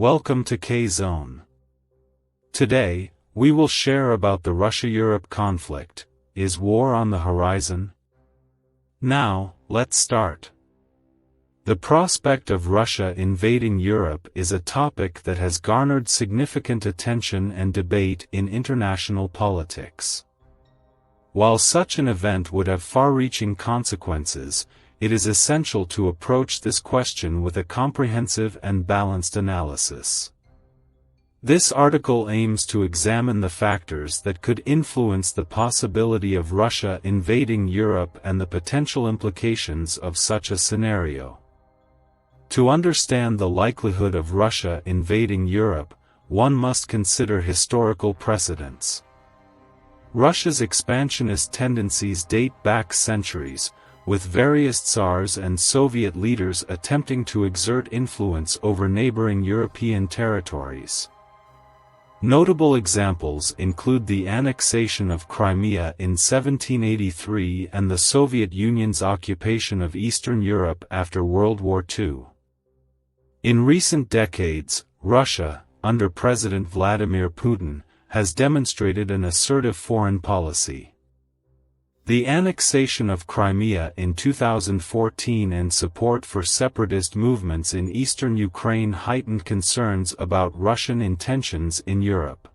Welcome to K-Zone. Today, we will share about the Russia-Europe conflict. Is war on the horizon? Now, let's start. The prospect of Russia invading Europe is a topic that has garnered significant attention and debate in international politics. While such an event would have far-reaching consequences, it is essential to approach this question with a comprehensive and balanced analysis. This article aims to examine the factors that could influence the possibility of Russia invading Europe and the potential implications of such a scenario. To understand the likelihood of Russia invading Europe, one must consider historical precedents. Russia's expansionist tendencies date back centuries, with various Tsars and Soviet leaders attempting to exert influence over neighboring European territories. Notable examples include the annexation of Crimea in 1783 and the Soviet Union's occupation of Eastern Europe after World War II. In recent decades, Russia, under President Vladimir Putin, has demonstrated an assertive foreign policy. The annexation of Crimea in 2014 and support for separatist movements in eastern Ukraine heightened concerns about Russian intentions in Europe.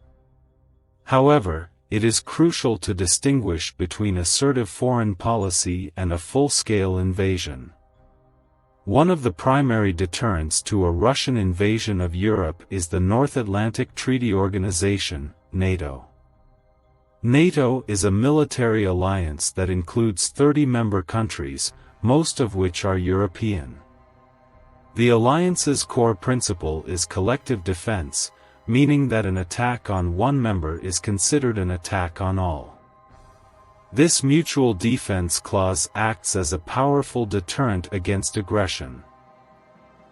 However, it is crucial to distinguish between assertive foreign policy and a full-scale invasion. One of the primary deterrents to a Russian invasion of Europe is the North Atlantic Treaty Organization, NATO. NATO is a military alliance that includes 30 member countries, most of which are European. The alliance's core principle is collective defense, meaning that an attack on one member is considered an attack on all. This mutual defense clause acts as a powerful deterrent against aggression.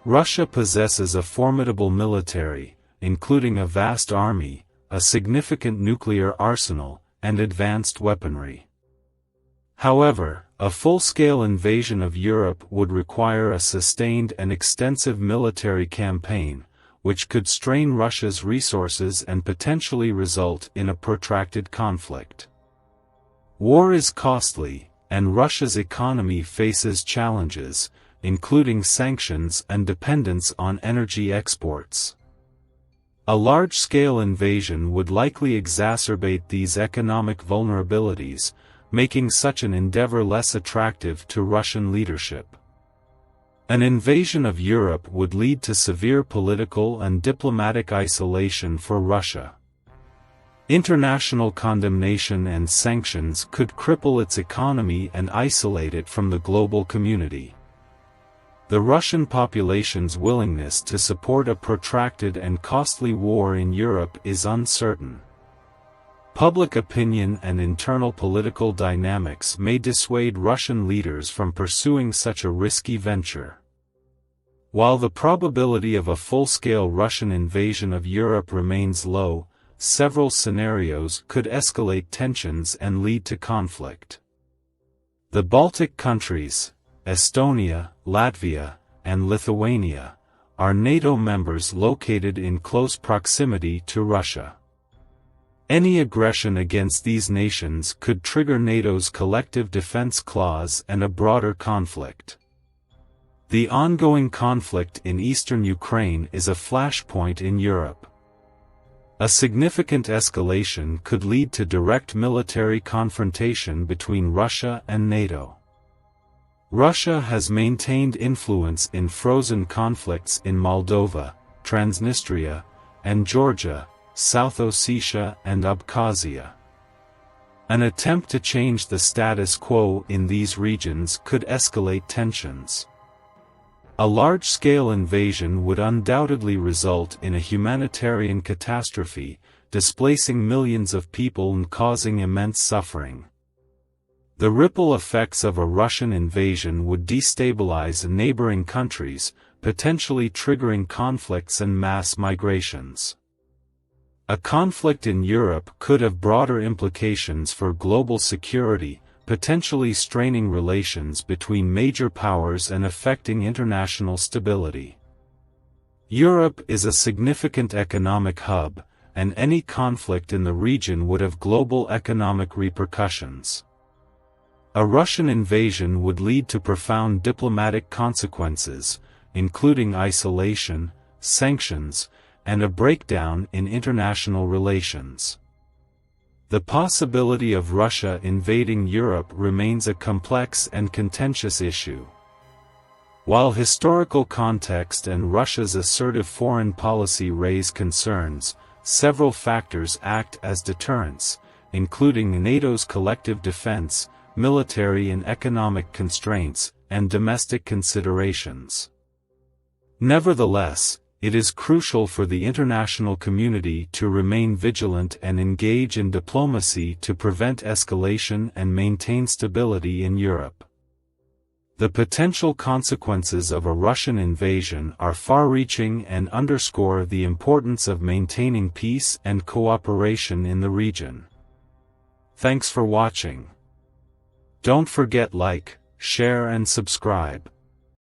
Russia possesses a formidable military, including a vast army, a significant nuclear arsenal, and advanced weaponry. However, a full-scale invasion of Europe would require a sustained and extensive military campaign, which could strain Russia's resources and potentially result in a protracted conflict. War is costly, and Russia's economy faces challenges, including sanctions and dependence on energy exports. A large-scale invasion would likely exacerbate these economic vulnerabilities, making such an endeavor less attractive to Russian leadership. An invasion of Europe would lead to severe political and diplomatic isolation for Russia. International condemnation and sanctions could cripple its economy and isolate it from the global community. The Russian population's willingness to support a protracted and costly war in Europe is uncertain. Public opinion and internal political dynamics may dissuade Russian leaders from pursuing such a risky venture. While the probability of a full-scale Russian invasion of Europe remains low, several scenarios could escalate tensions and lead to conflict. The Baltic countries, Estonia, Latvia, and Lithuania, are NATO members located in close proximity to Russia. Any aggression against these nations could trigger NATO's collective defense clause and a broader conflict. The ongoing conflict in eastern Ukraine is a flashpoint in Europe. A significant escalation could lead to direct military confrontation between Russia and NATO. Russia has maintained influence in frozen conflicts in Moldova, Transnistria, and Georgia, South Ossetia and Abkhazia. An attempt to change the status quo in these regions could escalate tensions. A large-scale invasion would undoubtedly result in a humanitarian catastrophe, displacing millions of people and causing immense suffering. The ripple effects of a Russian invasion would destabilize neighboring countries, potentially triggering conflicts and mass migrations. A conflict in Europe could have broader implications for global security, potentially straining relations between major powers and affecting international stability. Europe is a significant economic hub, and any conflict in the region would have global economic repercussions. A Russian invasion would lead to profound diplomatic consequences, including isolation, sanctions, and a breakdown in international relations. The possibility of Russia invading Europe remains a complex and contentious issue. While historical context and Russia's assertive foreign policy raise concerns, several factors act as deterrents, including NATO's collective defense, military and economic constraints, and domestic considerations. Nevertheless, it is crucial for the international community to remain vigilant and engage in diplomacy to prevent escalation and maintain stability in Europe. The potential consequences of a Russian invasion are far-reaching and underscore the importance of maintaining peace and cooperation in the region. Thanks for watching. Don't forget like, share and subscribe.